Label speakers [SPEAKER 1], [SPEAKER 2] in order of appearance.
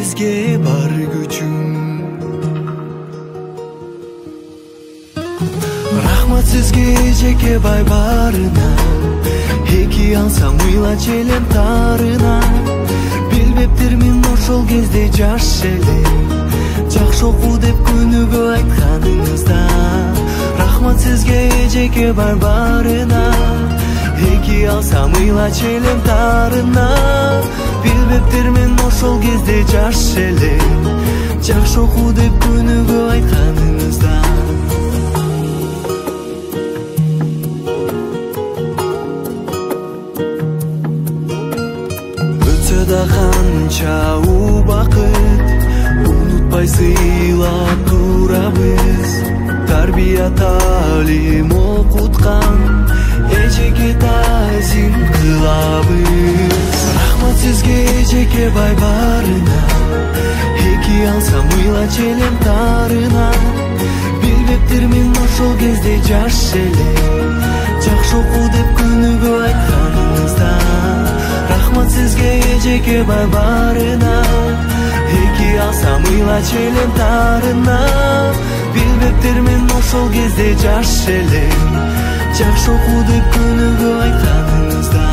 [SPEAKER 1] sizge бар күчүм. Рахмат сизге жеке бай барына, эки алсам ыйла челем тарына. Билбептирмин ошол кезде жаш эле, жакшы окуу деп күнүгө айтканыңызда. Рахмат сизге жеке бай барына, эки алсам ыйла челем тарына. Билбептирмин ошол кезде жаш эле, жакшы окуу деп күнүгө айтканыңызда. Өтсө да канча убакыт, унутпай сыйлап турабыз. Тарбия талим окуткан эжеке тазим кылабыз. Рахмат сизге жеке бай барына, эки алсам ыйла челем тарына. Билбептирмин ошол кезде жаш эле, жакшы окуу деп күнүгө айтканыңызда. Рахмат сизге жеке бай барына, эки алсам ыйла челем тарына. Билбептирмин ошол кезде жаш эле, жакшы окуу деп күнүгө айтканыңызда.